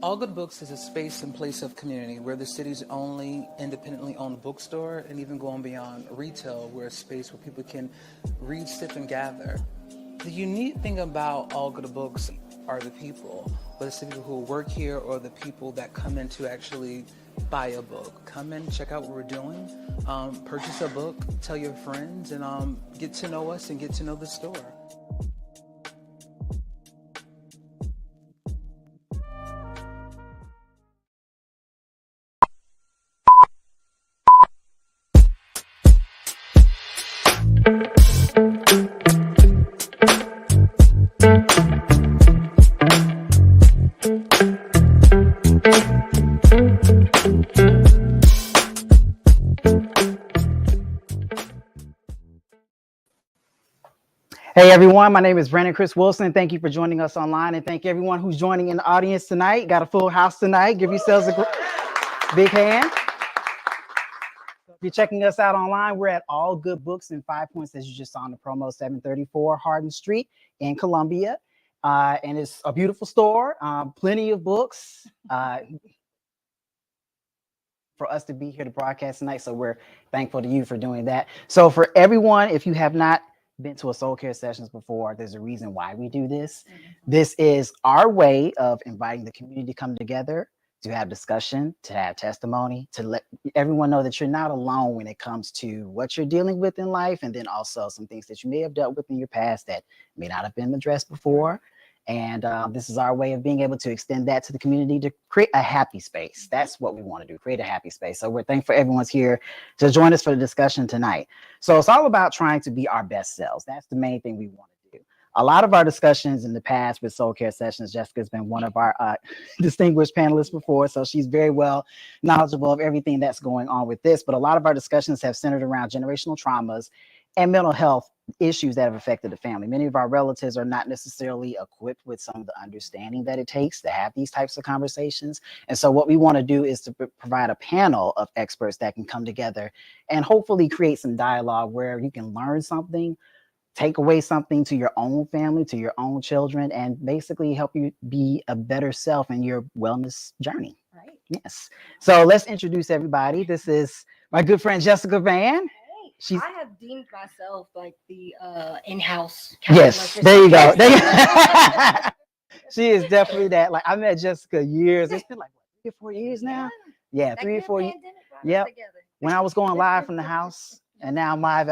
All Good Books is a space and place of community. We're the city's only independently owned bookstore, and even going beyond retail, we're a space where people can read, sip, and gather. The unique thing about All Good Books are the people, whether it's the people who work here or the people that come in to actually buy a book. Come in, check out what we're doing, purchase a book, tell your friends, and get to know us and get to know the store. Hey everyone, my name is Brandon Chris Wilson. Thank you for joining us online, and thank everyone who's joining in the audience tonight. Got a full house tonight. Give yourselves a big hand. If you're checking us out online, we're at All Good Books in 5 Points, as you just saw in the promo, 734 Hardin Street in Columbia. And it's a beautiful store, plenty of books for us to be here to broadcast tonight. So we're thankful to you for doing that. So for everyone, if you have not been to a soul care sessions before, there's a reason why we do this. This is our way of inviting the community to come together, to have discussion, to have testimony, to let everyone know that you're not alone when it comes to what you're dealing with in life, and then also some things that you may have dealt with in your past that may not have been addressed before. And this is our way of being able to extend that to the community to create a happy space. That's what we want to do, create a happy space. So we're thankful everyone's here to join us for the discussion tonight. So it's all about trying to be our best selves. That's the main thing we want to do. A lot of our discussions in the past with Soul Care Sessions, Jessica's been one of our distinguished panelists before, so she's very well knowledgeable of everything that's going on with this. But a lot of our discussions have centered around generational traumas and mental health issues that have affected the family. Many of our relatives are not necessarily equipped with some of the understanding that it takes to have these types of conversations. And so what we want to do is to provide a panel of experts that can come together and hopefully create some dialogue where you can learn something, take away something to your own family, to your own children, and basically help you be a better self in your wellness journey. Right. Yes. So let's introduce everybody. This is my good friend, Jessica Van. I have deemed myself like the in-house. Yes, there you go. She is definitely that. Like, I met Jessica years. It's been like what, 3 or 4 years now. Yeah, 3 or 4 years. Yep. When I was going live from the house, and now I'm live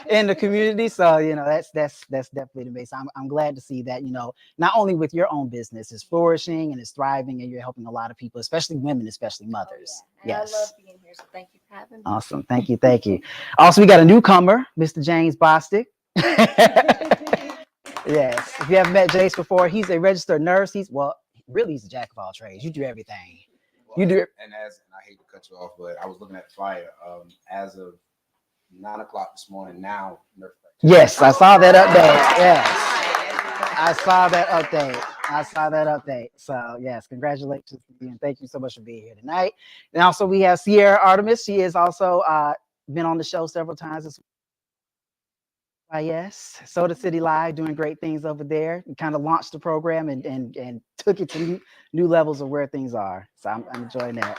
in the community. So you know, that's definitely the base. I'm glad to see that, you know, not only with your own business is flourishing and is thriving, and you're helping a lot of people, especially women, especially mothers. Yes. I love being here, so thank you for having me. Awesome. Thank you. Thank you. Also, we got a newcomer, Mr. James Bostick. Yes. If you haven't met Jace before, he's a registered nurse. He's a jack of all trades. You do everything. Well, and I hate to cut you off, but I was looking at the flyer. As of 9 o'clock this morning, now nurse practitioner. Yes, I saw that update. Yes, I saw that update. So yes, congratulations to you, and thank you so much for being here tonight. And also we have Sierra Artemus. She has also been on the show several times as well. Yes, Soda City Live, doing great things over there. We kind of launched the program and took it to new levels of where things are. So I'm enjoying that.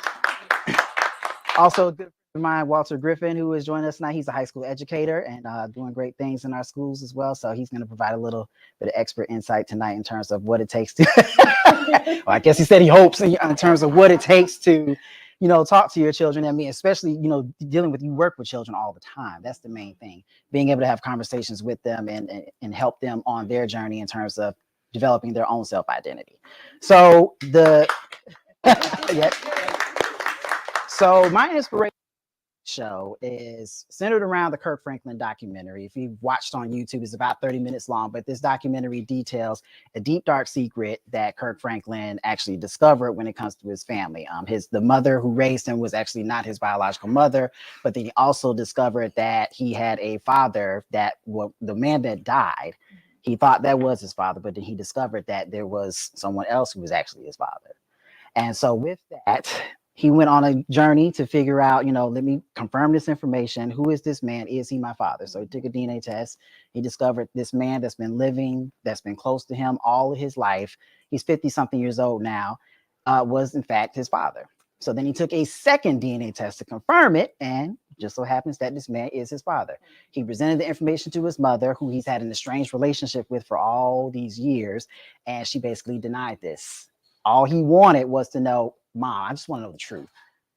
Also, a good friend of mine, Walter Griffin, who is joining us tonight. He's a high school educator and doing great things in our schools as well. So he's going to provide a little bit of expert insight tonight in terms of what it takes to. Well, I guess he said he hopes in terms of what it takes to, you know, talk to your children. I mean, especially, you know, you work with children all the time. That's the main thing. Being able to have conversations with them and help them on their journey in terms of developing their own self-identity. So So my inspiration show is centered around the Kirk Franklin documentary. If you've watched on YouTube, it's about 30 minutes long, but this documentary details a deep, dark secret that Kirk Franklin actually discovered when it comes to his family. The mother who raised him was actually not his biological mother, but then he also discovered that he had a father the man that died, he thought that was his father, but then he discovered that there was someone else who was actually his father. And so with that, He went on a journey to figure out, let me confirm this information. Who is this man? Is he my father? So he took a DNA test. He discovered this man that's been living, that's been close to him all of his life. He's 50 something years old now, was in fact his father. So then he took a second DNA test to confirm it. And just so happens that this man is his father. He presented the information to his mother, who he's had an estranged relationship with for all these years. And she basically denied this. All he wanted was to know, Mom, I just want to know the truth.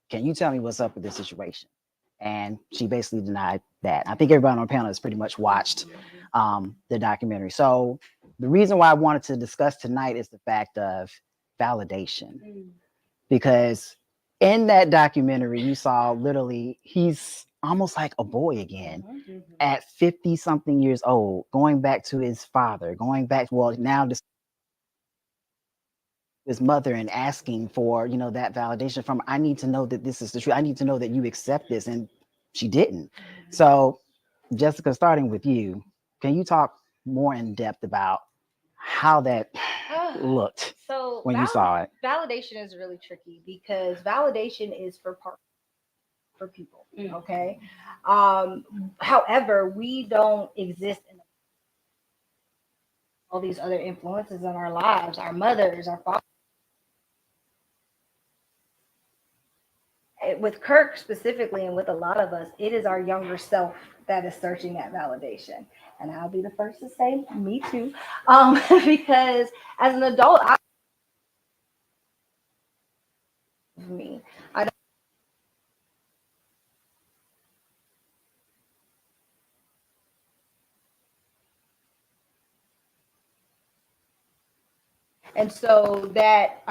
Can you tell me what's up with this situation? And she basically denied that. I think everybody on the panel has pretty much watched the documentary. So the reason why I wanted to discuss tonight is the fact of validation. Because in that documentary, you saw literally he's almost like a boy again at 50 something years old, going back to his father, going back, well, now this his mother and asking for, that validation from, I need to know that this is the truth. I need to know that you accept this. And she didn't. So Jessica, starting with you, can you talk more in depth about how that looked So when you saw it? Validation is really tricky because validation is for people. Okay. However, we don't exist in all these other influences in our lives, our mothers, our fathers. With Kirk specifically, and with a lot of us, it is our younger self that is searching that validation. And I'll be the first to say, me too. Because as an adult, I don't. And so that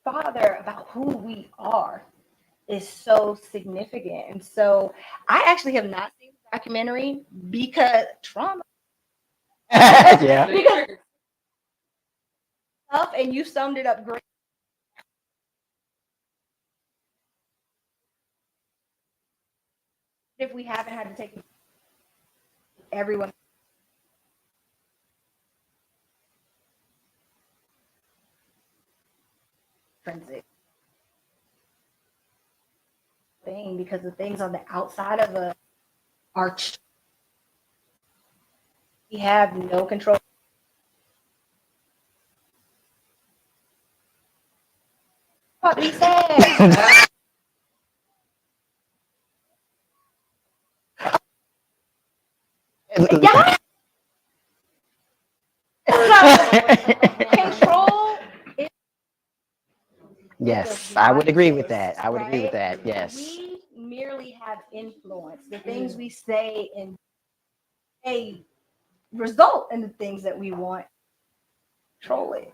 father about who we are is so significant. And so I actually have not seen the documentary because trauma. Yeah. Because and you summed it up great. If we haven't had to take everyone intrinsic thing, because the things on the outside of us are we have no control. What we said. Yeah. So, control is Yes, I would agree with devices, that. I would agree with right? that. Yes. We merely have influence. The things we say and they result in the things that we want control it.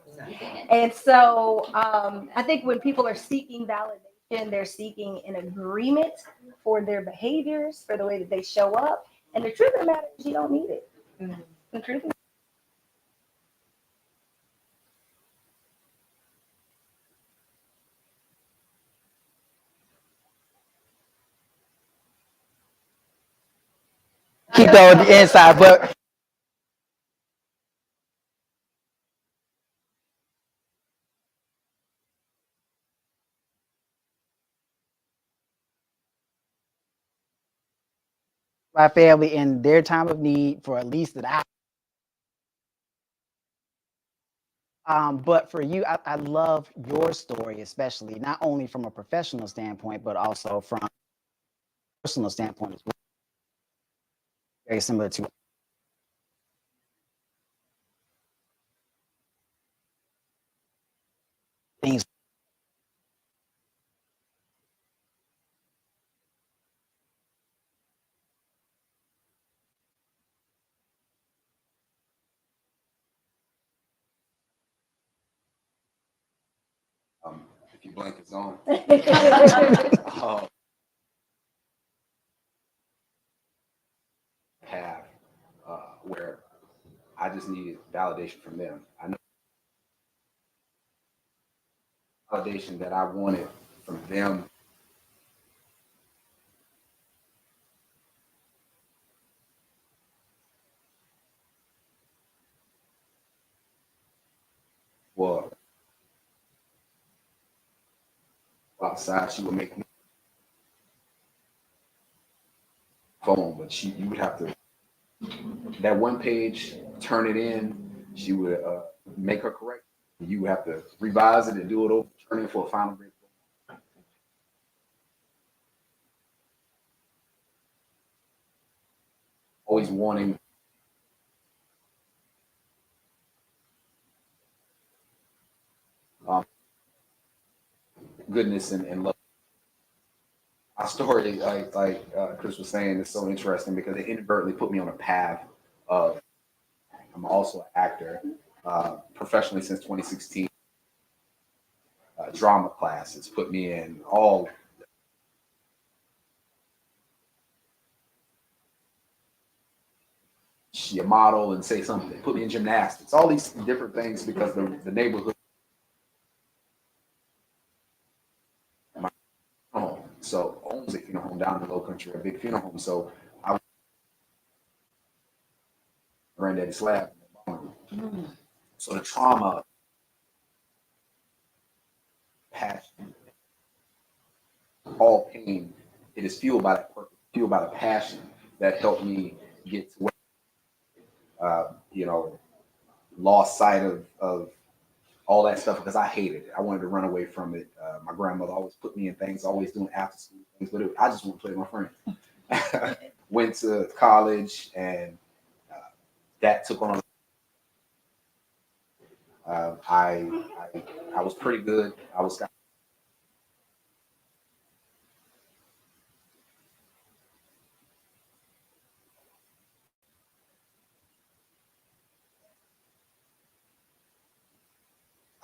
And so I think when people are seeking validation, they're seeking an agreement for their behaviors, for the way that they show up. And the truth of the matter is you don't need it. The truth of Keep that on the inside, but my family in their time of need for at least an hour. But for you, I love your story, especially not only from a professional standpoint, but also from a personal standpoint as well. Very similar to things. If you blink, it's on. it. Path where I just needed validation from them. I know validation that I wanted from them. Well, outside, she would make me phone, but you would have to that one page, turn it in. She would make her correct. You would have to revise it and do it over, turn it for a final grade. Always wanting goodness and love. My story, like Chris was saying, is so interesting because it inadvertently put me on a path of. I'm also an actor, professionally since 2016. Drama class. It's put me in all. She a model and say something. Put me in gymnastics. All these different things because the neighborhood. Home. So owns a funeral home down in the Low Country, a big funeral home. So I was granddaddy slab. So the trauma, passion, all pain, it is fueled by that purpose, fueled by the passion that helped me get to where, lost sight of all that stuff because I hated it. I wanted to run away from it. My grandmother always put me in things, always doing after school things, but I just want to play with my friends. Went to college and that took on. I was pretty good.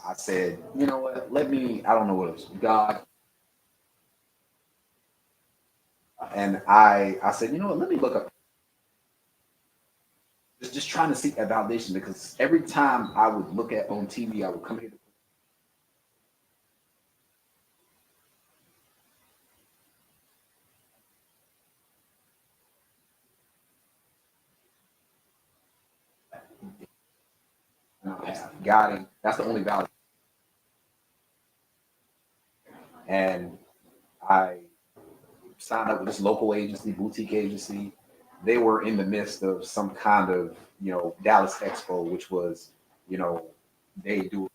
I said, you know what? I don't know what it was, God. And I said, you know what? Let me look up. Just trying to seek that validation because every time I would look at on TV, I would come here. God, that's the only validation. And I signed up with this local agency, boutique agency. They were in the midst of some kind of, Dallas Expo, which was, they do.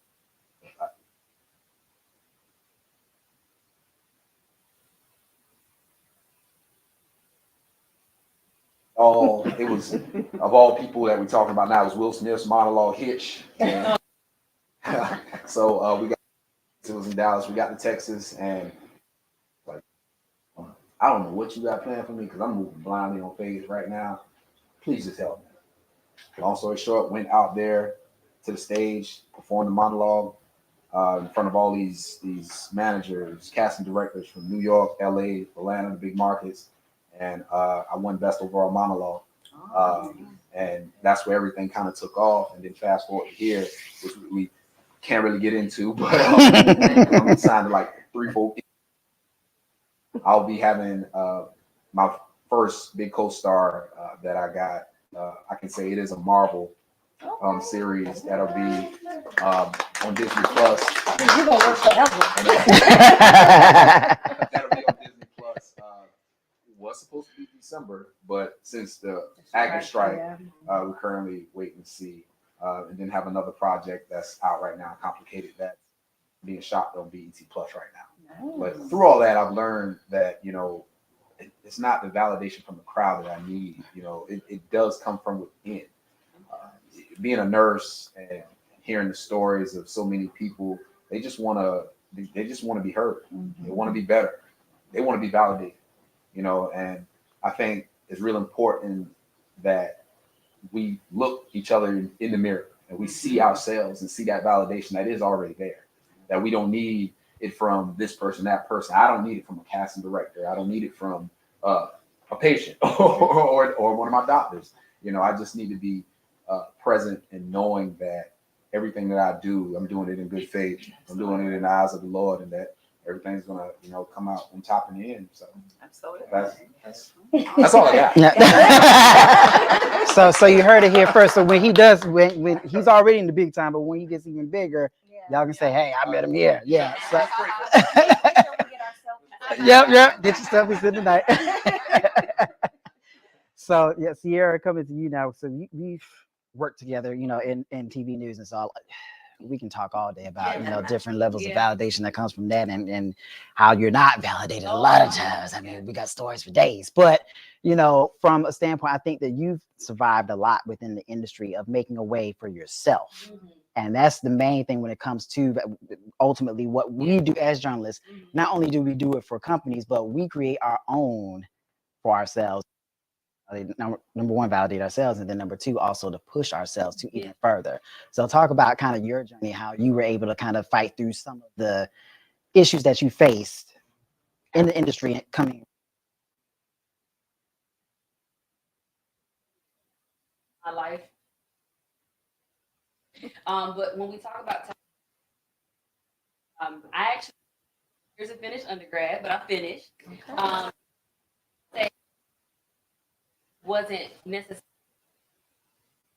It was of all people that we're talking about now, it was Will Smith's monologue Hitch. And, so it was in Dallas. We got to Texas and like, I don't know what you got planned for me because I'm moving blindly on faith right now. Please just help me. Long story short, went out there to the stage, performed the monologue in front of all these managers, casting directors from New York, LA, Atlanta, the big markets. And I won best overall monologue. And that's where everything kind of took off. And then fast forward to here, which we can't really get into, but I'm signed to like 3-4. I'll be having my first big co-star that I got. I can say it is a Marvel series that'll be on Disney Plus. You're gonna work forever. That'll be on Disney Plus. Was supposed to be December, but since the actor strike, we're currently waiting to see. And then have another project that's out right now, Complicated, that's being shot on BET Plus right now. But through all that, I've learned that, it's not the validation from the crowd that I need. It does come from within. Being a nurse and hearing the stories of so many people, they just want to be heard. Mm-hmm. They want to be better. They want to be validated, and I think it's real important that we look each other in the mirror and we see ourselves and see that validation that is already there, that we don't need it from this person, that person. I don't need it from a casting director. I don't need it from a patient or one of my doctors. I just need to be present and knowing that everything that I do, I'm doing it in good faith. I'm doing it in the eyes of the Lord, and that everything's gonna, come out on top in the end. So absolutely, that's all I got. Yeah. So you heard it here first. So when he's already in the big time, but when he gets even bigger, y'all can say, "Hey, I met him here." Yeah. So. Yep. Get your selfies in tonight. So yeah, Sierra, coming to you now. So we've worked together, in TV news and so we can talk all day about different levels of validation that comes from that and how you're not validated a lot of times. I mean, we got stories for days, but from a standpoint, I think that you've survived a lot within the industry of making a way for yourself. And that's the main thing when it comes to ultimately what we do as journalists. Not only do we do it for companies, but we create our own for ourselves. Number one, validate ourselves, and then number two, also to push ourselves to even further. So talk about kind of your journey, how you were able to kind of fight through some of the issues that you faced in the industry and coming. My life. But when we talk about I actually here's a finished undergrad, but I finished. Wasn't necessarily,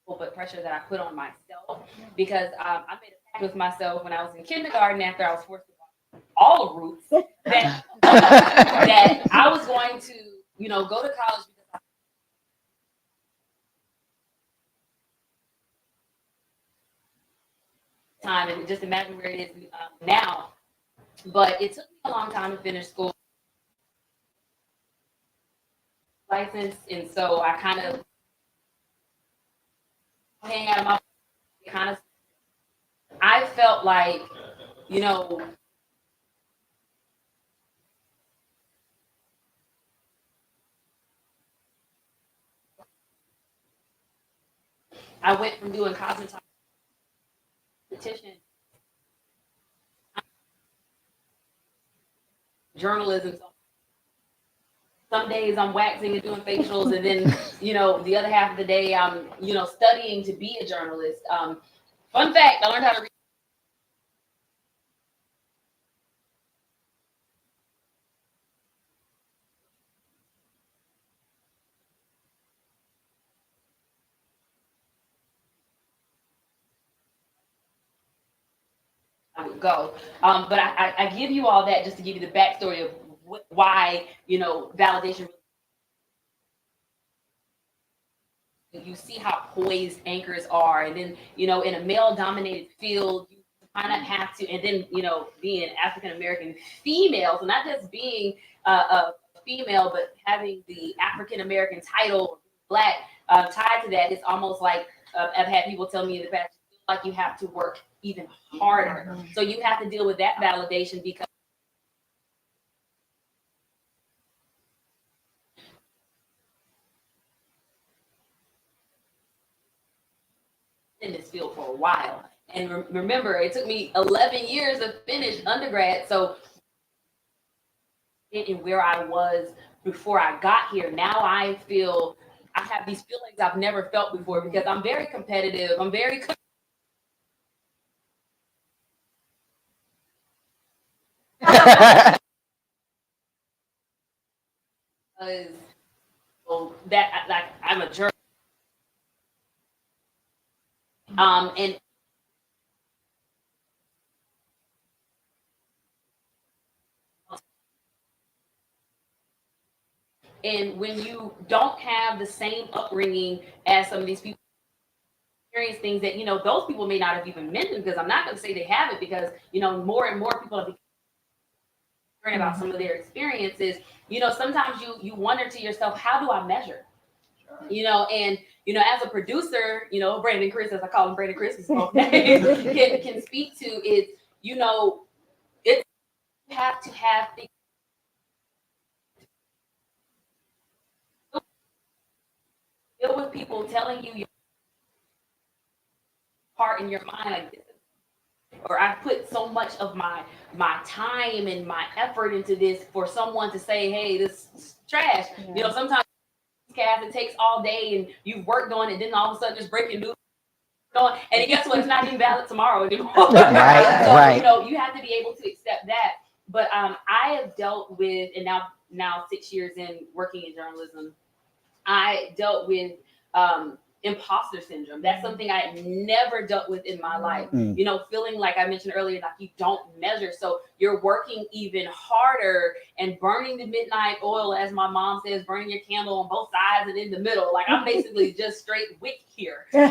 but pressure that I put on myself because I made a pact with myself when I was in kindergarten after I was forced to walk all the routes that that I was going to go to college because time and just imagine where it is now. But it took me a long time to finish school license, and so I kind of hang out of my kind of. I felt like I went from doing cosmetology competition journalism. Some days I'm waxing and doing facials, and then the other half of the day I'm studying to be a journalist. Fun fact: I learned how to read. I would go, but I give you all that just to give you the backstory of why validation. You see how poised anchors are, and then in a male-dominated field, you kind of have to, and then being African American female, so not just being a female, but having the African American title, Black, tied to that, it's almost like I've had people tell me in the past, like you have to work even harder. So you have to deal with that validation because in this field for a while. And remember, it took me 11 years to finish undergrad. So in where I was before I got here, now I feel I have these feelings I've never felt before because I'm very competitive. I'm very that like I'm a journalist. And when you don't have the same upbringing as some of these people experience things that those people may not have even mentioned, because I'm not going to say they have it, because more and more people are hearing about some of their experiences. Sometimes you wonder to yourself, how do I measure? And as a producer, Brandon Chris, as I call him, Brandon Chris, can speak to is it's you have to have things deal with people telling you your part in your mind, like this, or I put so much of my time and my effort into this for someone to say, hey, this is trash. Sometimes it takes all day and you've worked on it, then all of a sudden just breaking news going, and guess what? It's not even valid tomorrow anymore. Right. You have to be able to accept that. But I have dealt with, and now 6 years in working in journalism, I dealt with imposter syndrome. That's something I had never dealt with in my life. Mm. You know, feeling like I mentioned earlier, like you don't measure. So you're working even harder and burning the midnight oil, as my mom says, burning your candle on both sides and in the middle. Like I'm basically just straight wick here. And,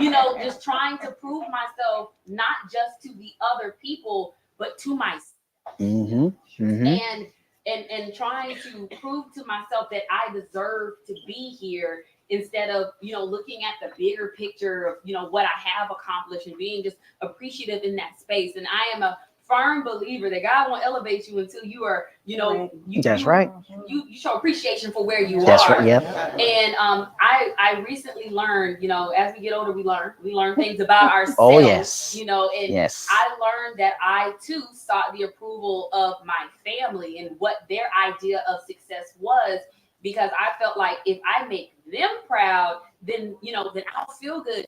you know, just trying to prove myself, not just to the other people, but to myself. Mm-hmm. Mm-hmm. And trying to prove to myself that I deserve to be here, instead of, you know, looking at the bigger picture of, you know, what I have accomplished and being just appreciative in that space. And I am a firm believer that God won't elevate you until you are, you know, That's right. You show appreciation for where you That's are. right. Yep. And I recently learned, you know, as we get older, we learn things about ourselves. Oh, yes. You know, and Yes. I learned that I too sought the approval of my family and what their idea of success was, because I felt like if I make them proud, then, you know, then I'll feel good.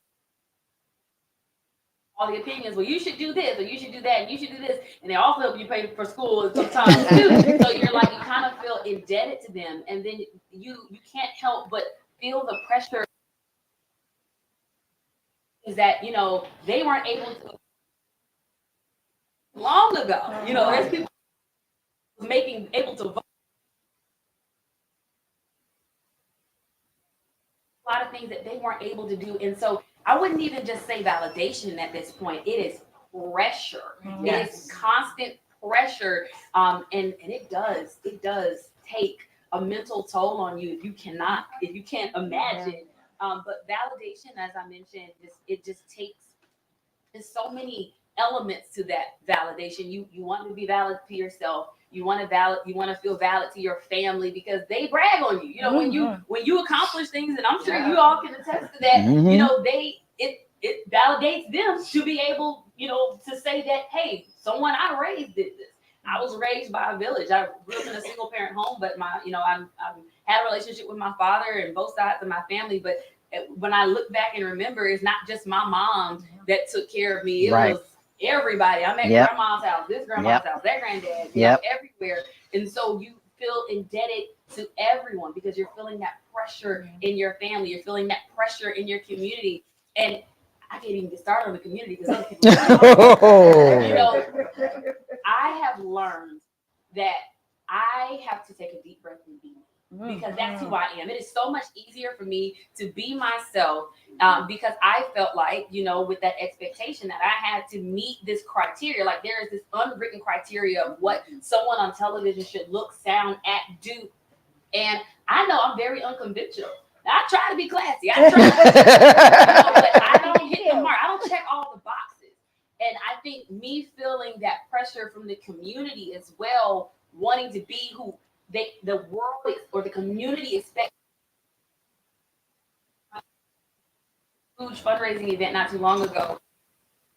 All the opinions, well, you should do this, or you should do that, and you should do this, and they also help you pay for school sometimes too. So you're like, you kind of feel indebted to them, and then you can't help but feel the pressure. Is that, you know, they weren't able to long ago. You know, there's people able to vote. A lot of things that they weren't able to do, and so I wouldn't even just say validation at this point. It is pressure. It is constant pressure, and it does take a mental toll on you if you can't imagine. But validation, as I mentioned, it just takes, there's so many elements to that validation. You want to be valid to yourself. You want to feel valid to your family, because they brag on you. You know, when you accomplish things, and I'm sure you all can attest to that. Mm-hmm. You know, it validates them to be able, you know, to say that, hey, someone I raised did this. I was raised by a village. I grew up in a single parent home, but I had a relationship with my father and both sides of my family. But when I look back and remember, it's not just my mom that took care of me. It was everybody. I'm at grandma's house, this grandma's house, that granddad, you know, everywhere. And so you feel indebted to everyone because you're feeling that pressure in your family. You're feeling that pressure in your community. And I can't even get started on the community because other people, you know, I have learned that I have to take a deep breath and be me, because that's who I am. It is so much easier for me to be myself, because I felt like, you know, with that expectation that I had to meet this criteria, like there is this unwritten criteria of what someone on television should look, sound, act, do. And I know I'm very unconventional. I try to be classy. I try, but I don't hit the mark. I don't check all the boxes. And I think me feeling that pressure from the community as well, wanting to be who the world or the community expects. Huge fundraising event not too long ago.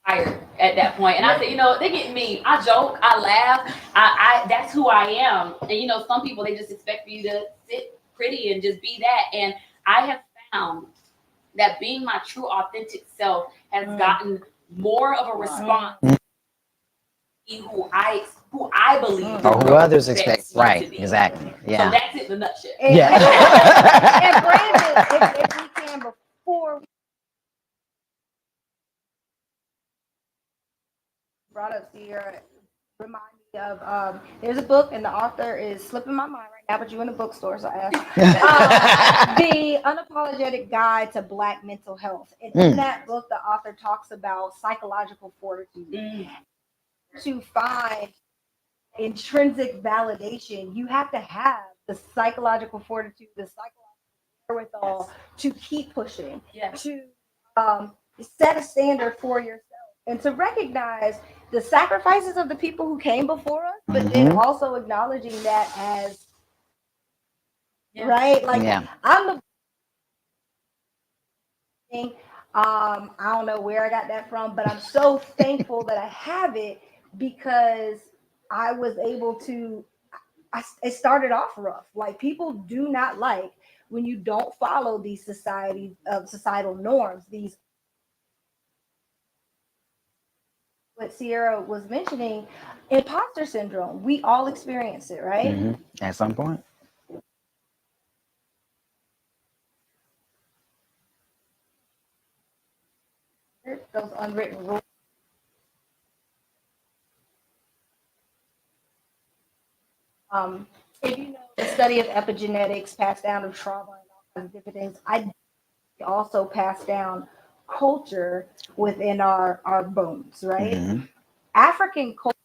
At that point, and I said, you know, they get me. I joke, I laugh. I that's who I am. And you know, some people, they just expect you to sit pretty and just be that. And I have found that being my true, authentic self has gotten more of a response. Who I believe, or who others expect, right? To be. Exactly. Yeah. So that's it in a nutshell. And Brandon, if we can, before we brought up Sierra, remind me of there's a book and the author is slipping my mind right now, but you're in a bookstore, so I asked. The Unapologetic Guide to Black Mental Health. And in that book, the author talks about psychological fortitude. To find intrinsic validation, you have to have the psychological fortitude, the psychological wherewithal to keep pushing, to set a standard for yourself, and to recognize the sacrifices of the people who came before us, but then also acknowledging that as right, like I'm the I don't know where I got that from, but I'm so thankful that I have it, because I was able to, it started off rough. Like, people do not like when you don't follow these societal norms, these, what Sierra was mentioning, imposter syndrome. We all experience it, right? At some point. those unwritten rules. If you know the study of epigenetics, passed down of trauma and all kinds of different things, I also pass down culture within our bones, right? Mhm. African culture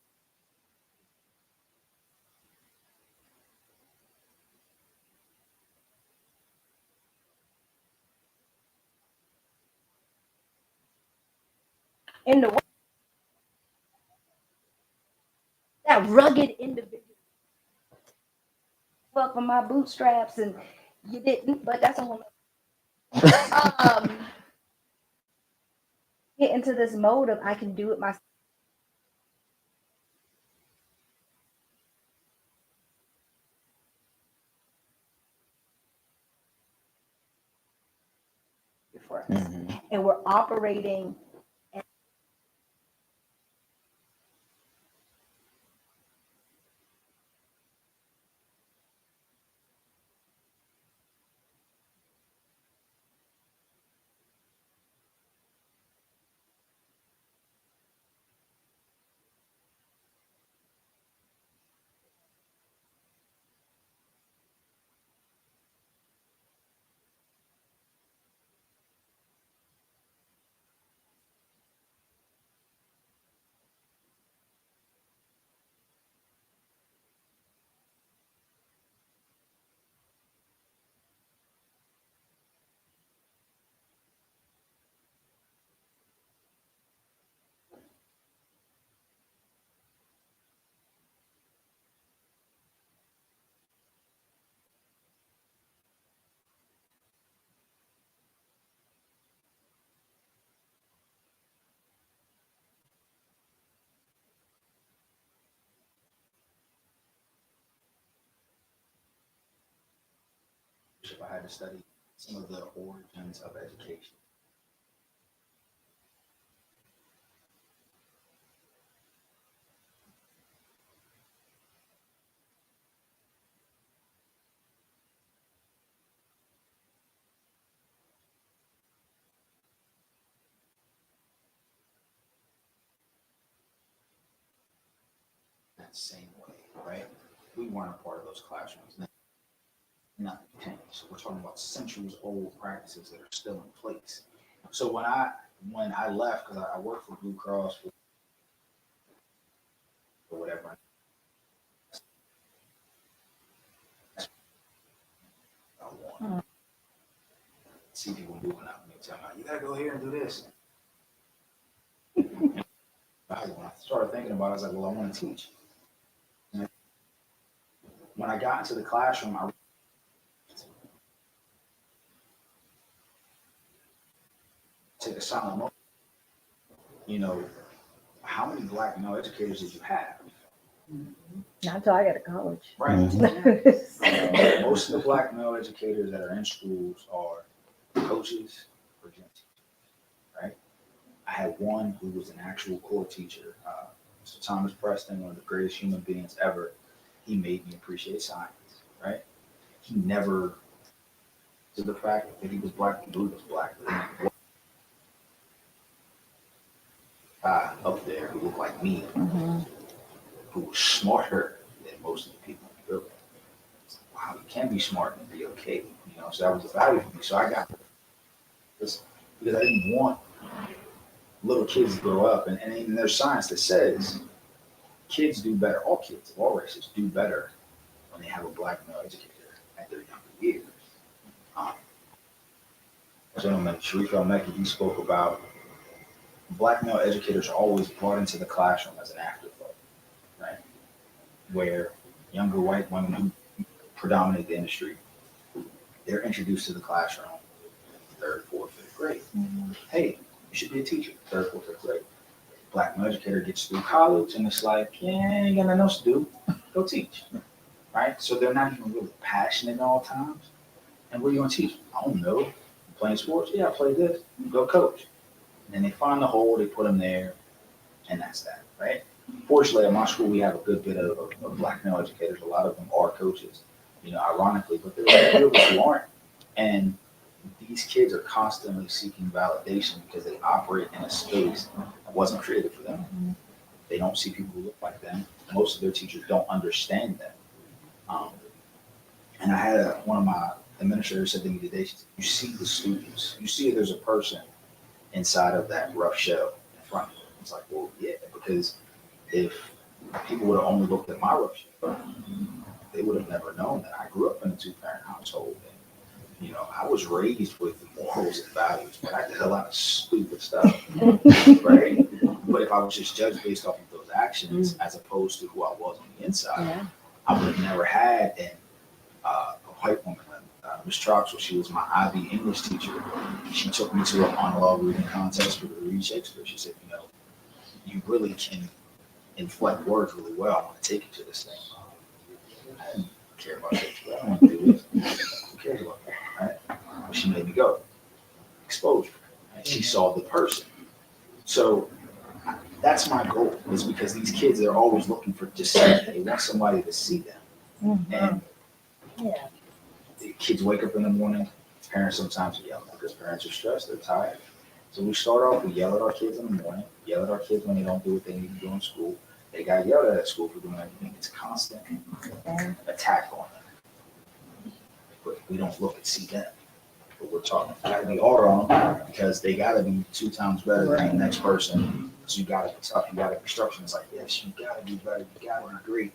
in the world, that rugged individual up on my bootstraps and you didn't, but that's a whole get into this mode of I can do it myself for us. Mhm. And we're operating if I had to study some of the origins of education. That same way, right? We weren't a part of those classrooms. Nothing changed. So we're talking about centuries old practices that are still in place. So when I left, because I worked for Blue Cross or whatever, I want to see people moving up and they tell me, you gotta go here and do this. When I started thinking about it, I was like, well, I want to teach. And when I got into the classroom, I take a silent moment. You know, how many black male educators did you have? not until I got to college. Right. Mhm. Most of the black male educators that are in schools are coaches or gym teachers, right? I had one who was an actual core teacher, Mr. Thomas Preston, one of the greatest human beings ever. He made me appreciate science, right? He never, to the fact that he was black and blue was black. Up there who looked like me, who was smarter than most of the people in the building. Wow, you can be smart and be okay, you know. So that was a value for me. So I got this because I didn't want little kids to grow up, and there's science that says kids do better. All kids of all races do better when they have a black male educator at their younger years. Um, Gentleman Sharif El-Mekki, he spoke about black male educators are always brought into the classroom as an afterthought, right? Where younger white women who predominate the industry, they're introduced to the classroom, third, fourth, fifth grade. Hey, you should be a teacher, third, fourth, fifth grade. Black male educator gets through college and it's like, yeah, ain't got nothing else to do. Go teach, right? So they're not even really passionate at all times. And what are you going to teach? I don't know. Playing sports? Yeah, I play this. Go coach. And then they find the hole, they put them there, and that's that, right? Fortunately, at my school, we have a good bit of black male educators. A lot of them are coaches, you know, ironically, but there are a few of us who aren't. And these kids are constantly seeking validation because they operate in a space that wasn't created for them. They don't see people who look like them. Most of their teachers don't understand them. And I had one of my administrators said to me today, she said, you see the students, you see there's a person inside of that rough shell in front of you. It's like, well, yeah, because if people would have only looked at my rough shell, they would have never known that I grew up in a two-parent household. And, I was raised with morals and values, but I did a lot of stupid stuff, right? But if I was just judged based off of those actions as opposed to who I was on the inside, I would have never had a white woman, Miss Troxel. She was my IB English teacher. She took me to a monologue reading contest for the read Shakespeare. She said, you really can inflect words really well. I want to take you to this thing. I didn't care about Shakespeare. I don't want to do this. Who cares about that, right? But she made me go. Exposure. Right? She saw the person. So that's my goal, is because these kids are always looking for just something. They want somebody to see them. And the kids wake up in the morning, parents sometimes yell because parents are stressed, they're tired. So we start off, we yell at our kids in the morning, yell at our kids when they don't do what they need to do in school. They got yelled at school for doing everything. It's constant attack on them. But we don't look and see them. But we're talking, got to be hard on them because they got to be 2 times better than the next person. So you got to be tough, you got to be structured. It's like, yes, you got to be better, you got to be great.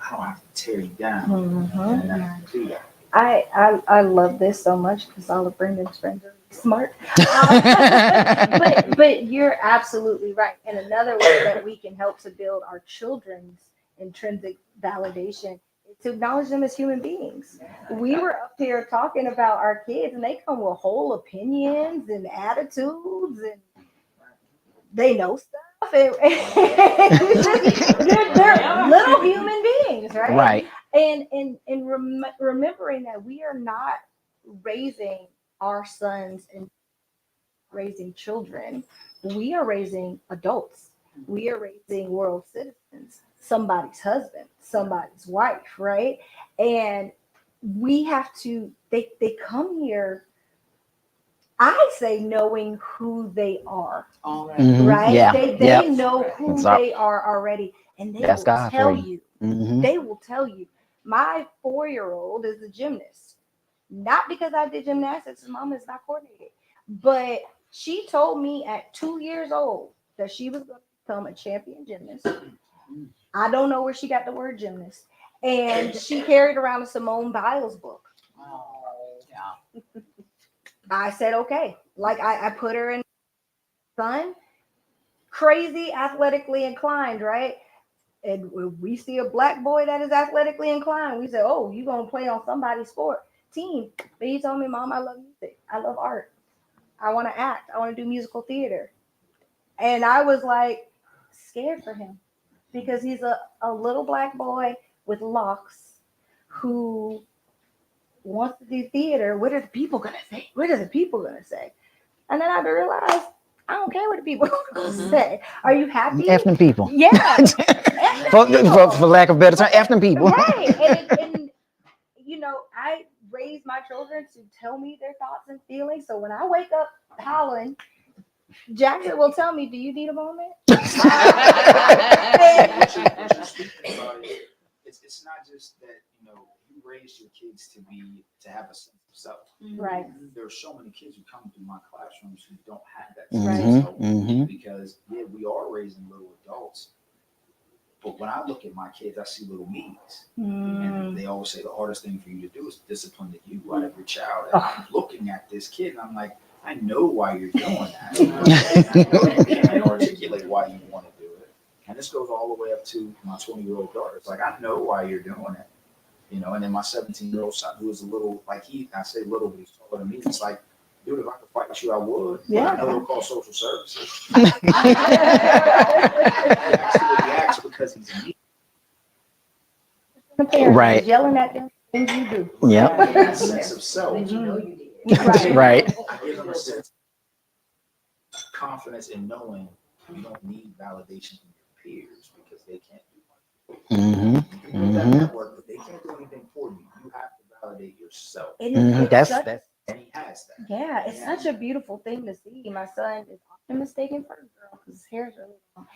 I don't have to tear you down. And I have to do that. I love this so much because all of Brendan's friends are smart. But you're absolutely right. And another way that we can help to build our children's intrinsic validation is to acknowledge them as human beings. We were up here talking about our kids, and they come with whole opinions and attitudes, and they know stuff. They're little human beings, right? Right. And remembering that we are not raising our sons and raising children, we are raising adults. We are raising world citizens, somebody's husband, somebody's wife, right? And we have to, they come here, I say, knowing who they are, right? Yeah. They know who they are already, and they will tell you. They will tell you. My 4-year-old is a gymnast, not because I did gymnastics. His mom is not coordinated, but she told me at 2 years old that she was going to become a champion gymnast. I don't know where she got the word gymnast, and she carried around a Simone Biles book. I said, okay. Like I put her in, son, crazy athletically inclined, right? And we see a black boy that is athletically inclined. We say, oh, you're going to play on somebody's sport team. But he told me, Mom, I love music. I love art. I want to act. I want to do musical theater. And I was like scared for him because he's a little black boy with locks who wants to do theater. What are the people going to say? What are the people going to say? And then I realized, I don't care what the people are going to say. Are you happy? F them people. Yeah. For lack of better term, F them people. Right. And I raise my children to tell me their thoughts and feelings. So when I wake up hollering, Jackson will tell me, do you need a moment? It's not just that, you raise your kids to have a sense of self. Right. There are so many kids who come through my classrooms who don't have that sense of self because we are raising little adults. But when I look at my kids, I see little me's. And they always say the hardest thing for you to do is discipline you out of your child. And I'm looking at this kid and I'm like, I know why you're doing that. I know you can't articulate why you want to do it. And this goes all the way up to my 20-year-old daughter. It's like, I know why you're doing it. And then my 17-year-old son, who is a little, I say little, but he's taller than me. It's like, dude, if I could fight you, I would. Yeah. But I know they'll call social services. He acts because he's me. Right. Yelling at them, things you do. Yeah. That sense of self. Right. I give them a sense of confidence in knowing you don't need validation from your peers because they can't do much. You can put that network, but they can't do anything for you. You have to validate yourself. That's And he has that. Yeah, it's such a beautiful thing to see. My son is often mistaken for a girl because his hair is really long.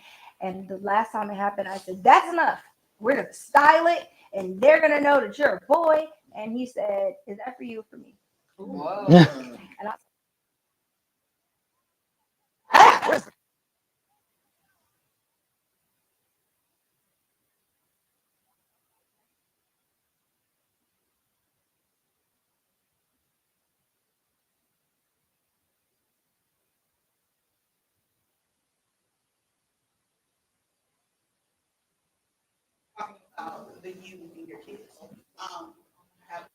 And the last time it happened, I said, "That's enough. We're gonna style it, and they're gonna know that you're a boy." And he said, "Is that for you or for me?" Whoa. And I The you and your kids. Have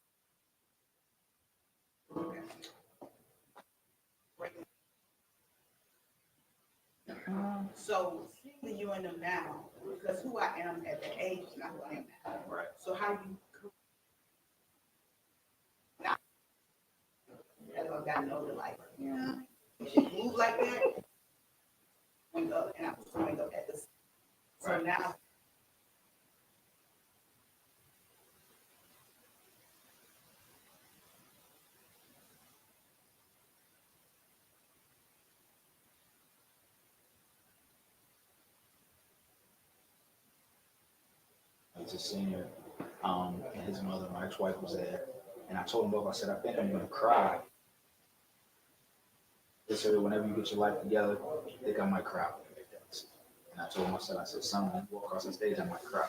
so seeing the you and them now, because who I am at that age is not who I am now. Right. So how do you now? I've gotten older, like, yeah, you should move like that. And I was growing up at this. So now He's a senior. And his mother, my ex-wife, was there. And I told him both, I said, I think I'm gonna cry. They said, whenever you get your life together, I think I might cry when you make that decision. And I told him, I said, son, when you walk across the stage, I might cry.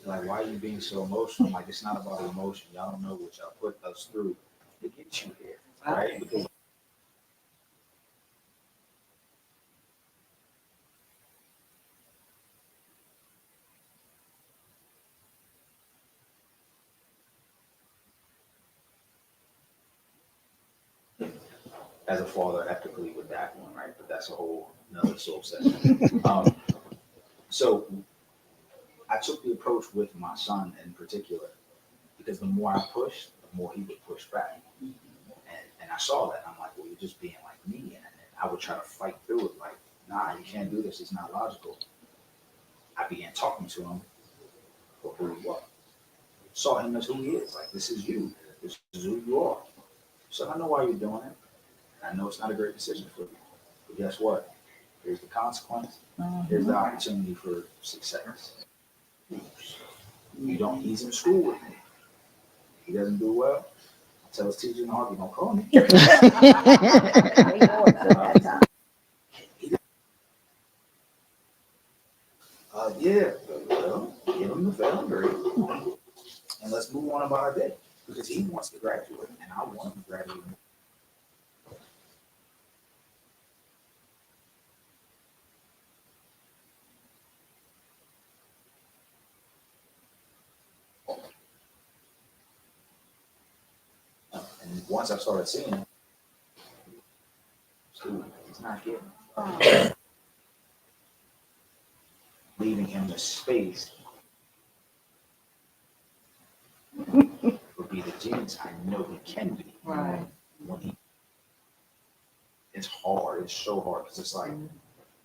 They're like, why are you being so emotional? I'm like, it's not about emotion. Y'all don't know what y'all put us through to get you here, right? Because as a father, ethically with that one, right? But that's a whole another soul session. So I took the approach with my son in particular, because the more I pushed, the more he would push back. And I saw that. And I'm like, well, you're just being like me. And I would try to fight through it. Like, nah, you can't do this. It's not logical. I began talking to him for who he was. Saw him as who he is. Like, this is you. This is who you are. So I know why you're doing it. I know it's not a great decision for you. But guess what? Here's the consequence. Here's the opportunity for success. He's in school with me. He doesn't do well. I tell his teacher in the heart, don't call me. Yeah, well, give him the failing grade. And let's move on about our day. Because he wants to graduate, and I want him to graduate. And once I started seeing him, he's not getting leaving him the space would be the genius I know he can be. Right. When it's hard, it's so hard because it's like,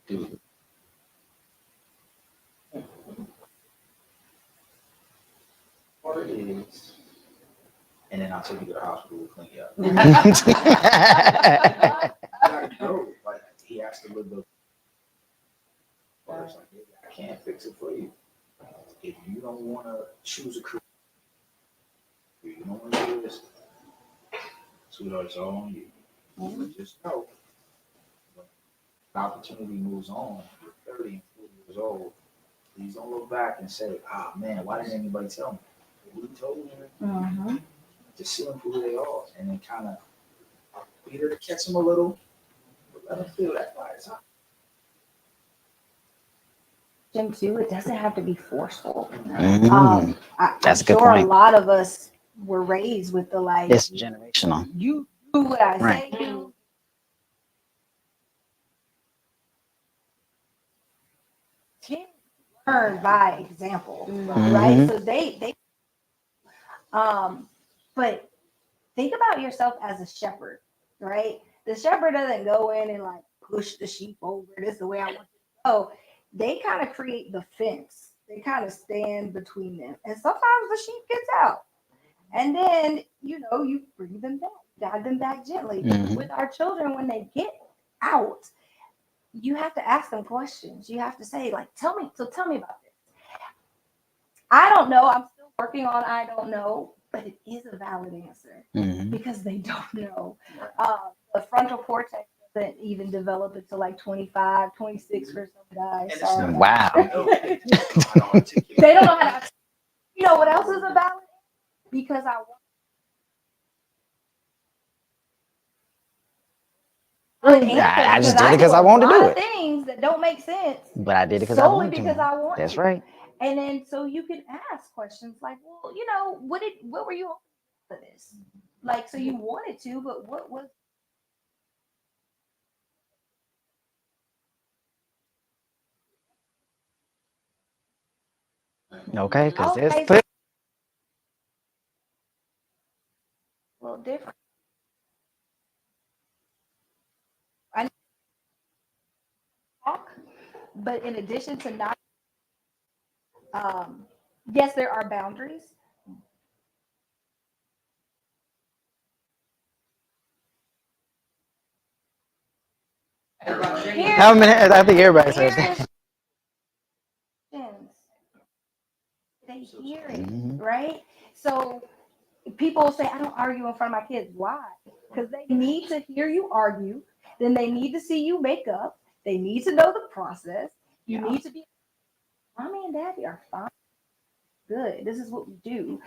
dude. Part is, and then I'll take you to the hospital to clean you up. No, like he has to live those. Like, I can't fix it for you. If you don't want to choose a career, if you don't want to do this, sweetheart, it's all on you. But just know, when the opportunity moves on, you're 30 and 40 years old, please don't look back and say, ah, man, why didn't anybody tell me? We told you. Just see them for who they are, and then kind of either catch them a little, but let them feel that by the time. Jim, too, it doesn't have to be forceful. That's a good sure point. A lot of us were raised with the like, It's generational. you do what I Right. say do. Kids learn by example, right? So they but think about yourself as a shepherd, right? The shepherd doesn't go in and like push the sheep over. This is the way I want you to go. They kind of create the fence. They kind of stand between them. And sometimes the sheep gets out. And then, you bring them back. guide them back gently. Mhm. With our children, when they get out, you have to ask them questions. You have to say, like, tell me about this. I don't know. I'm still working on I don't know, but it is a valid answer Mhm. because they don't know. The frontal cortex doesn't even develop until like 25, 26 for some guys. And it's So Wow. I don't articulate. they don't know how to. You know what else is a valid answer? Because I want. I just did it because I wanted to do it. Things that don't make sense. But I did it because I solely wanted to. because I want That's to. right. And then so you can ask questions like, well, what were you hoping for this? Like, so you wanted to, but what was? Okay, because Okay, there's a little different. I need to talk, but in addition to not, yes, there are boundaries. how many? I think everybody says that. They hear it, Mhm. right? So people say, I don't argue in front of my kids. Why? Because they need to hear you argue. Then they need to see you make up. They need to know the process. You need to be, mommy and daddy are fine. Good. This is what we do.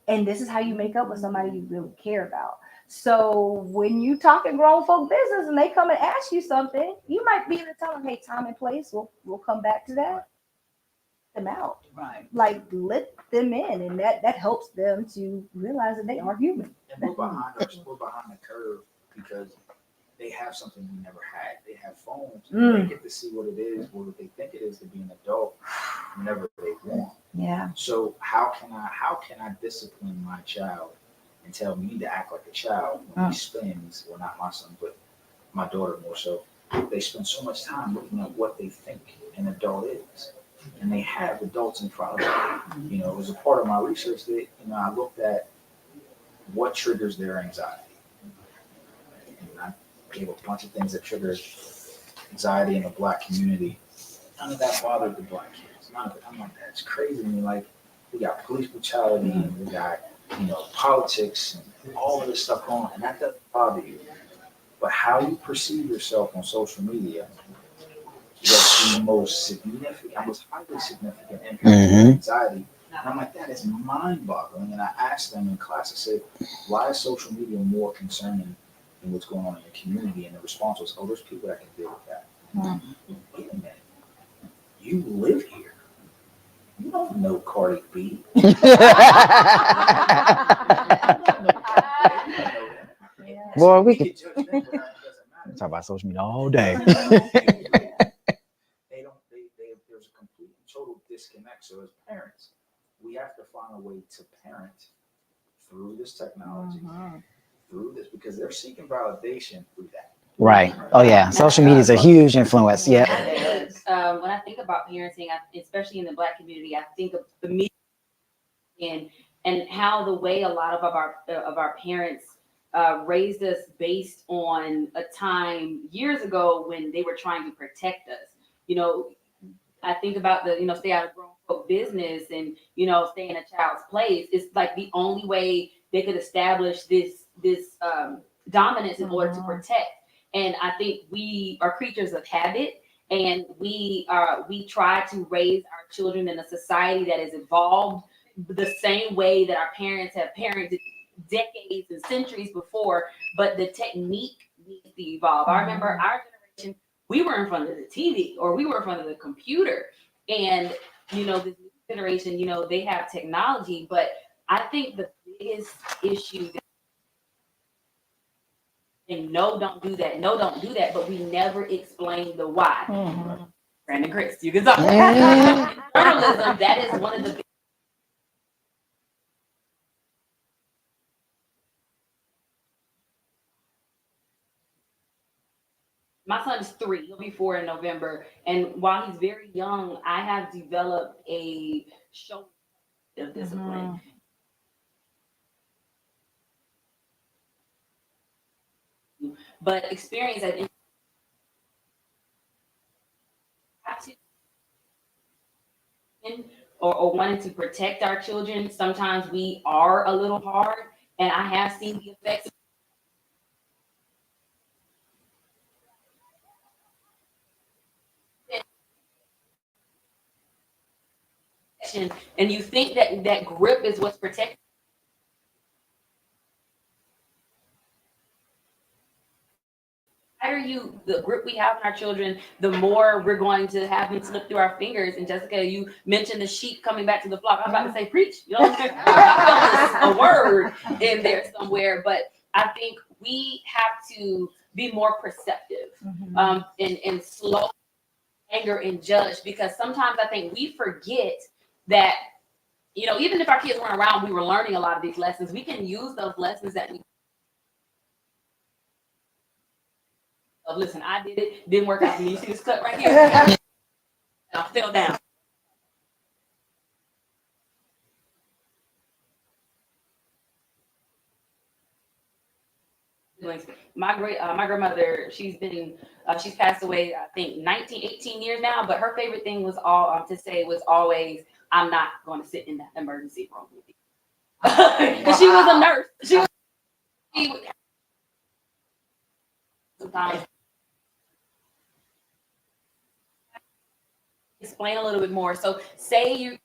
And this is how you make up with somebody you really care about. So when you talking grown folk business and they come and ask you something, you might be able to tell them, hey, time and place, we'll come back to that. Them out. Right. Like let them in, and that helps them to realize that they are human. And we're behind the curve because they have something we never had. They have phones. They get to see what it is, or what they think it is to be an adult whenever they want. Yeah. So how can I discipline my child and tell me to act like a child when he spends, well, not my son, but my daughter more so, they spend so much time looking at what they think an adult is. And they have adults in front of them. You know, it was a part of my research that, I looked at what triggers their anxiety. And I gave a bunch of things that trigger anxiety in the Black community. None of that bothered the Black kids. None of it. I'm like, that's crazy to me. Like, we got police brutality and we got, politics and all of this stuff going on, and that doesn't bother you. But how you perceive yourself on social media was the most highly significant impact on anxiety. And I'm like, that is mind-boggling. And I asked them in class, I said, why is social media more concerning than what's going on in your community? And the response was, oh, there's people that can deal with that. Wait a minute. You live here. You don't know Cardi B. Boy, we could talk about social media all day. There's a complete and total disconnect. So as parents, we have to find a way to parent through this technology, through this, because they're seeking validation through that. Right. Oh yeah. Social media is a huge influence. Yeah. When I think about parenting, especially in the Black community, I think of the media and how the way a lot of our parents raised us based on a time years ago when they were trying to protect us. I think about the stay out of grown folk business and stay in a child's place. It's like the only way they could establish this dominance in order to protect. And I think we are creatures of habit, and we try to raise our children in a society that has evolved the same way that our parents have parented decades and centuries before, but the technique needs to evolve. I remember our generation, we were in front of the TV or we were in front of the computer, and this new generation, they have technology, but I think the biggest issue and no, don't do that, but we never explain the why. Brandon Chris, you can talk. Journalism, that is one of the my son is 3. He'll be 4 in November. And while he's very young, I have developed a show of discipline. but experience that or wanting to protect our children, sometimes we are a little hard, and I have seen the effects. And you think that that grip is what's protecting. The grip we have on our children, the more we're going to have them slip through our fingers. And Jessica, you mentioned the sheep coming back to the flock. I was about to say preach, you know what I'm saying? A word in there somewhere, but I think we have to be more perceptive and slow anger and judge, because sometimes I think we forget that, you know, even if our kids weren't around, we were learning a lot of these lessons. We can use those lessons that we listen, I did it, didn't work out for me. You see this cut right here? I fell down. My grandmother, she's passed away, I think 18 years now, but her favorite thing was always, I'm not going to sit in the emergency room with you. Because she was a nurse. She would sometimes explain a little bit more. So say you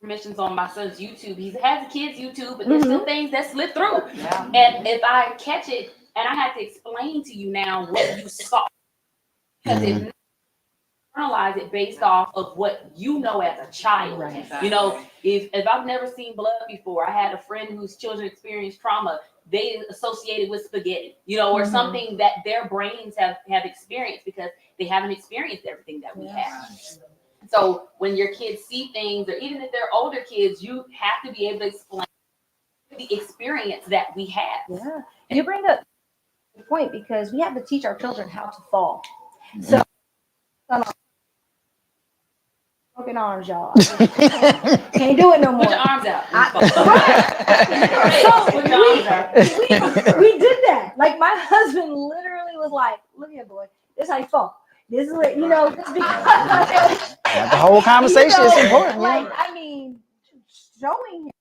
permissions on my son's YouTube. He has a kid's YouTube, but there's still things that slip through. Yeah. And if I catch it and I have to explain to you now what you saw, because if you internalize it based off of what you know as a child. Right. You know, if I've never seen blood before, I had a friend whose children experienced trauma, they associated with spaghetti, you know, or something that their brains have experienced because they haven't experienced everything that we have. So when your kids see things, or even if they're older kids, you have to be able to explain the experience that we have. Yeah, you bring up the point, because we have to teach our children how to fall. So broken arms, y'all. Can't do it no more. Put your arms out. We did that. Like, my husband literally was like, "Look here, boy. This is how you fall. This is what, you know, this because the whole conversation is important. Like, I mean, showing him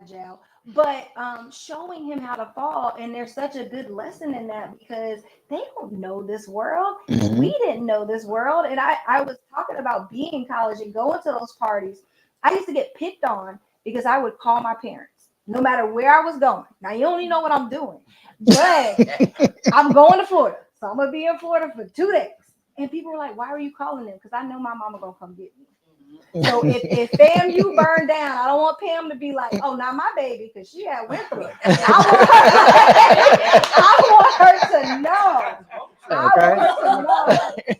jail, but showing him how to fall, and there's such a good lesson in that, because they don't know this world. We didn't know this world, and I was talking about being in college and going to those parties. I used to get picked on because I would call my parents, no matter where I was going. Now, you only know what I'm doing, but I'm going to Florida. So I'm going to be in Florida for 2 days. And people were like, "Why are you calling them?" Because I know my mama going to come get me. So if FAMU burned down, I don't want Pam to be like, "Oh, not my baby," because she had went through it. I want her to know. I want her to know.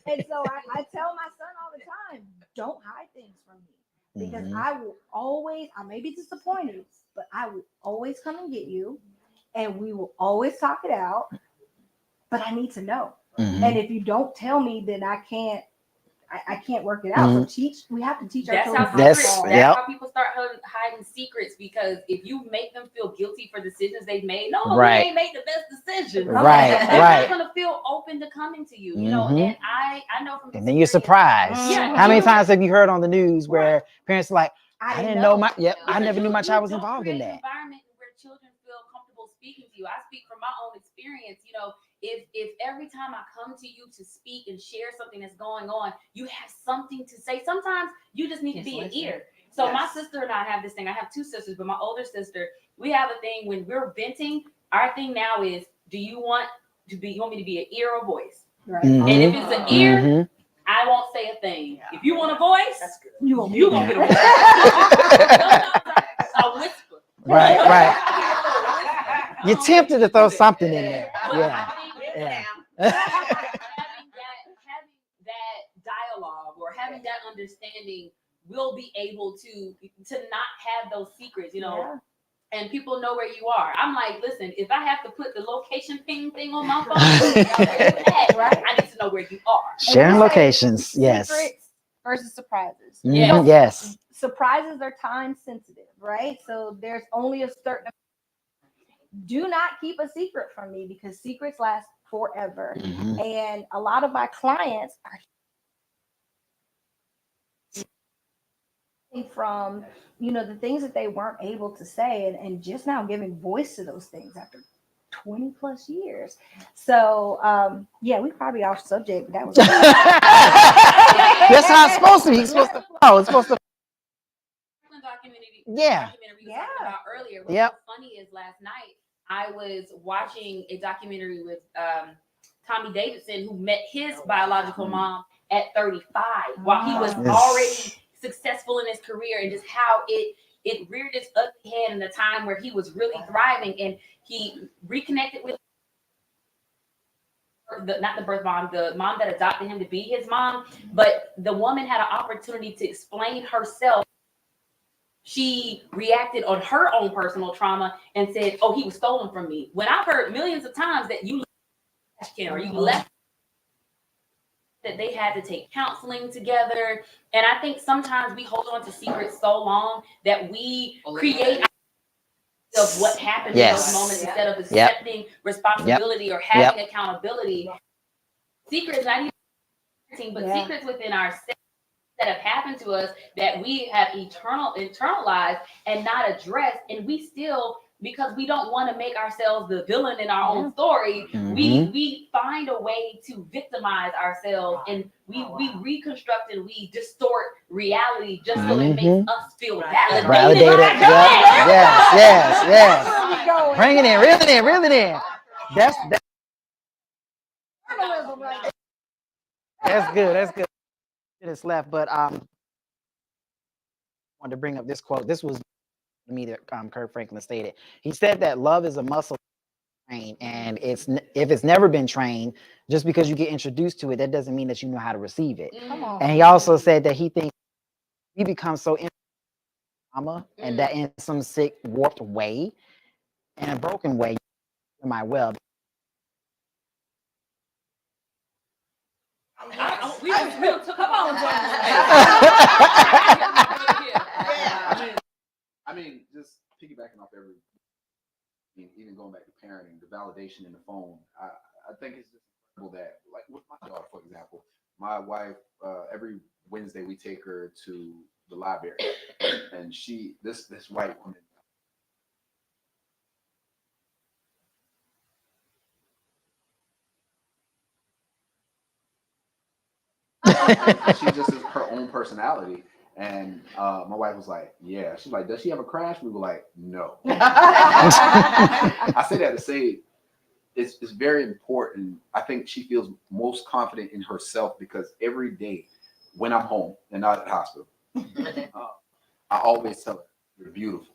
And so I tell my son all the time, don't hide things from me. Because I will always, I may be disappointed, but I will always come and get you. And we will always talk it out. But I need to know. And if you don't tell me, then I can't work it out. So we have to teach our children. That's how people start hiding secrets, because if you make them feel guilty for decisions they've made, we ain't made the best decision. They're not gonna feel open to coming to you, you know. And I know from and then you're surprised. How many times have you heard on the news where parents are like, I didn't know I never knew my child was involved in that. Environment where children feel comfortable speaking to you. I speak from my own experience, you know. If every time I come to you to speak and share something that's going on, you have something to say. Sometimes you just need to be an ear. So my sister and I have this thing. I have 2 sisters, but my older sister, we have a thing when we're venting. Our thing now is, you want me to be an ear or voice? Right. And if it's an ear, I won't say a thing. If you want a voice, you gonna get a voice. I'll whisper. Right. You're tempted to throw something in there. Having that dialogue or having that understanding, we'll be able to not have those secrets, you know. And people know where you are. I'm like, listen, if I have to put the location ping thing on my phone, I need to know where you are. Sharing locations, secrets versus surprises. Yes. Surprises are time sensitive, right? So there's only a certain. do not keep a secret from me because secrets last forever. Mhm. And a lot of my clients are from, the things that they weren't able to say and just now giving voice to those things after 20 plus years. So yeah, we probably off subject. That was That's how it's supposed to be. It's supposed to flow. It's supposed to. Documentary Yeah. we were talking about earlier. What's Yep. so funny is last night I was watching a documentary with Tommy Davidson, who met his biological mom at 35 while he was Yes. already successful in his career, and just how it reared its ugly head in the time where he was really thriving, and he reconnected with not the birth mom, the mom that adopted him to be his mom, but the woman had an opportunity to explain herself. She reacted on her own personal trauma and said, "Oh, he was stolen from me." When I've heard millions of times that you left or you left, that they had to take counseling together. And I think sometimes we hold on to secrets so long that we create of what happened in those moments instead of accepting responsibility or having accountability. Secrets, not even, but secrets within ourselves that have happened to us that we have internalized and not addressed, and we still, because we don't want to make ourselves the villain in our own story, we find a way to victimize ourselves, and we reconstruct and we distort reality just so it makes us feel validated. Yes. Bring it in, reel it in. That's good. It's left, but wanted to bring up this quote. This was me that Kirk Franklin stated. He said that love is a muscle trained, and if it's never been trained, just because you get introduced to it, that doesn't mean that you know how to receive it. And he also said that he thinks we become so trauma, and that in some sick, warped way, in a broken way, my well. I mean, just piggybacking off even going back to parenting, the validation in the phone. I think it's just incredible that, like with my daughter, for example, my wife, every Wednesday we take her to the library, and this white woman. She just is her own personality. And my wife was like, yeah. She's like, does she have a crash? We were like, no. I say that to say it's very important. I think she feels most confident in herself because every day when I'm home and not at the hospital, I always tell her, you're beautiful.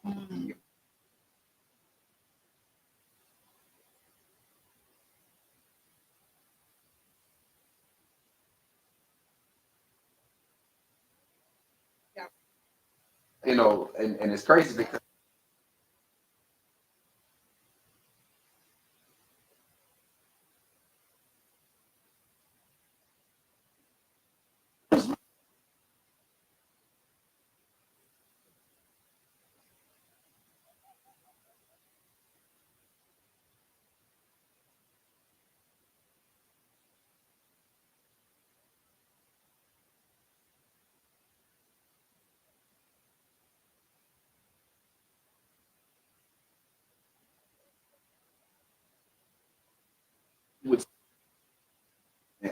And it's crazy because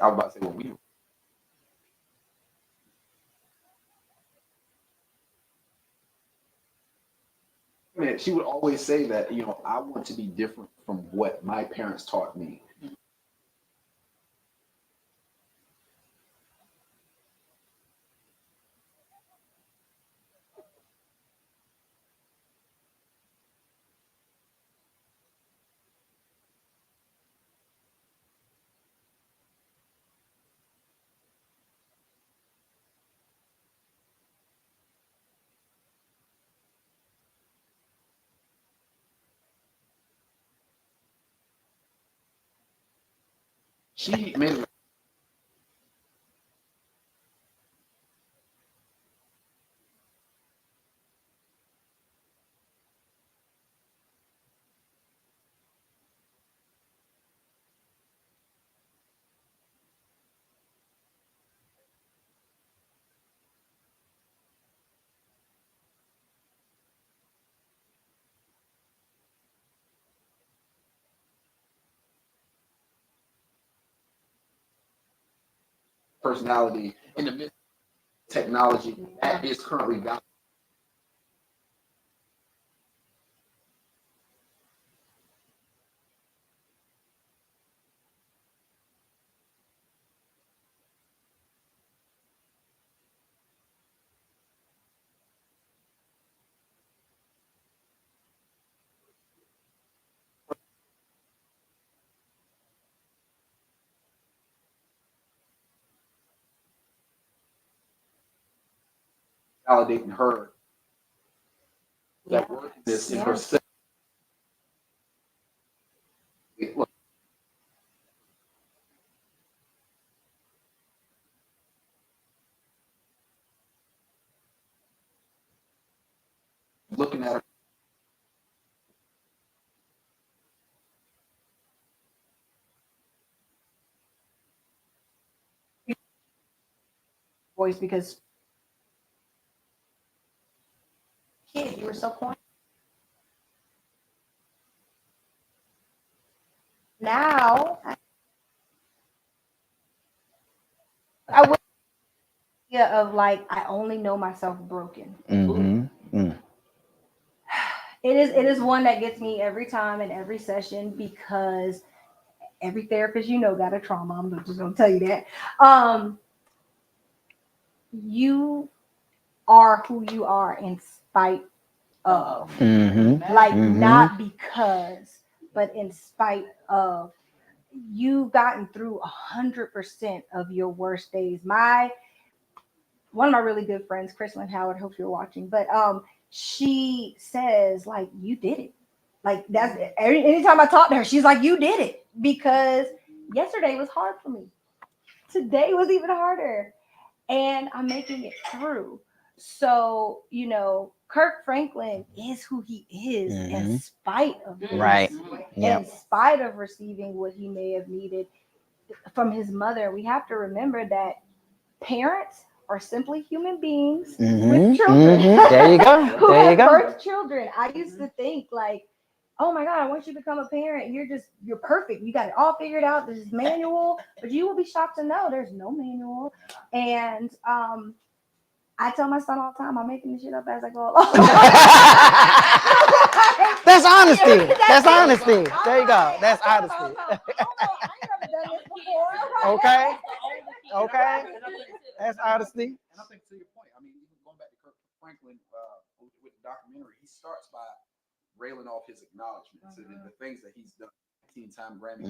I was about to say, she would always say that, I want to be different from what my parents taught me. She made personality in the midst of technology that is currently validating her, that worthiness in herself. Look, looking at her. Voice because kid, you were so quiet. Now I would of like I only know myself broken. It is one that gets me every time in every session because every therapist got a trauma. I'm just gonna tell you that. You are who you are in spite of, like not because, but in spite of. You've gotten through 100% of your worst days. One of my really good friends, Chrislyn Howard, hope you're watching, but she says like you did it. Like that's anytime I talk to her, she's like, you did it, because yesterday was hard for me. Today was even harder, and I'm making it through. So, Kirk Franklin is who he is in spite of this. Right. In spite of receiving what he may have needed from his mother. We have to remember that parents are simply human beings with children. There you go. Who There you have go. birthed children. I used to think like, oh my God, once you become a parent, you're perfect. You got it all figured out. This is manual, but you will be shocked to know there's no manual. And I tell my son all the time, I'm making this shit up as I go along. That's honesty. That's honesty. There you go. That's honesty. I ain't never done this before. Okay. Okay. That's honesty. And I think to your point, I mean, even going back to Kirk Franklin with the documentary, he starts by railing off his acknowledgments and the things that he's done. 15-time Grammy,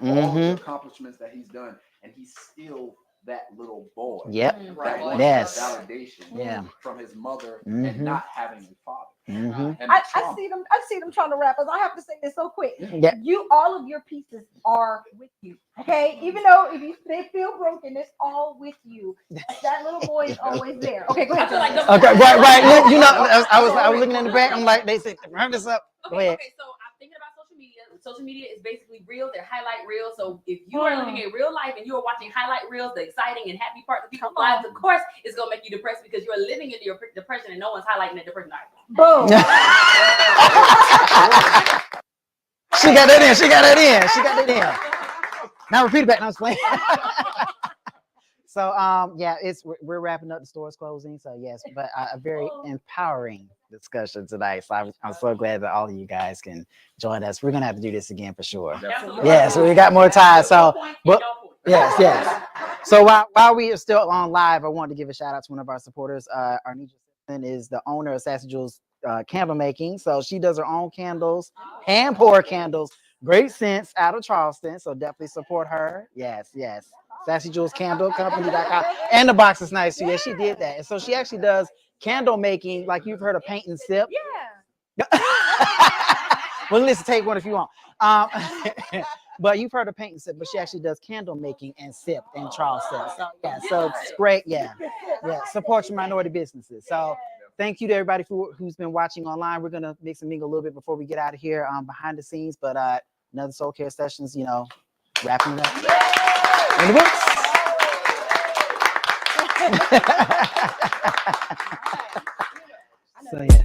all the accomplishments that he's done, and he's still that little boy. Yep. That wants Yes. validation from his mother and not having a father. And I see them trying to wrap us. I have to say this so quick. Yeah. All of your pieces are with you. Okay, even though they feel broken, it's all with you. That little boy is always there. Okay, go ahead. Okay, right. I was looking in the back. I'm like, they said, wrap this up. Go ahead. Okay, so I'm thinking about social media. Social media is basically reels. They're highlight reels. So if you are living a real life and you are watching highlight reels, the exciting and happy parts of people's lives, of course, it's gonna make you depressed because you are living in your depression and no one's highlighting the depression either. Boom. She got that in. Now repeat it back. Now explain. So we're wrapping up. The store's closing. So yes, but a very empowering discussion tonight. So I'm so glad that all of you guys can join us. We're gonna have to do this again for sure. Absolutely. Yeah, so we got more time. So yes. So while we are still on live, I wanted to give a shout out to one of our supporters. Artemus is the owner of Sassy Jules candle making. So she does her own candles, hand pour candles. Great sense out of Charleston. So definitely support her. Yes. Sassy Jules Candle Company.com. And the box is nice too. Yeah, she did that. And so she actually does candle making, like you've heard of paint and sip. Yeah. Well, listen, take one if you want. But you've heard of paint and sip, but she actually does candle making and sip in Charleston. So so it's great. Yeah. Support your minority businesses. So thank you to everybody who's been watching online. We're gonna mix and mingle a little bit before we get out of here behind the scenes. But another Soul Care Sessions, wrapping it up. In the books. So yeah.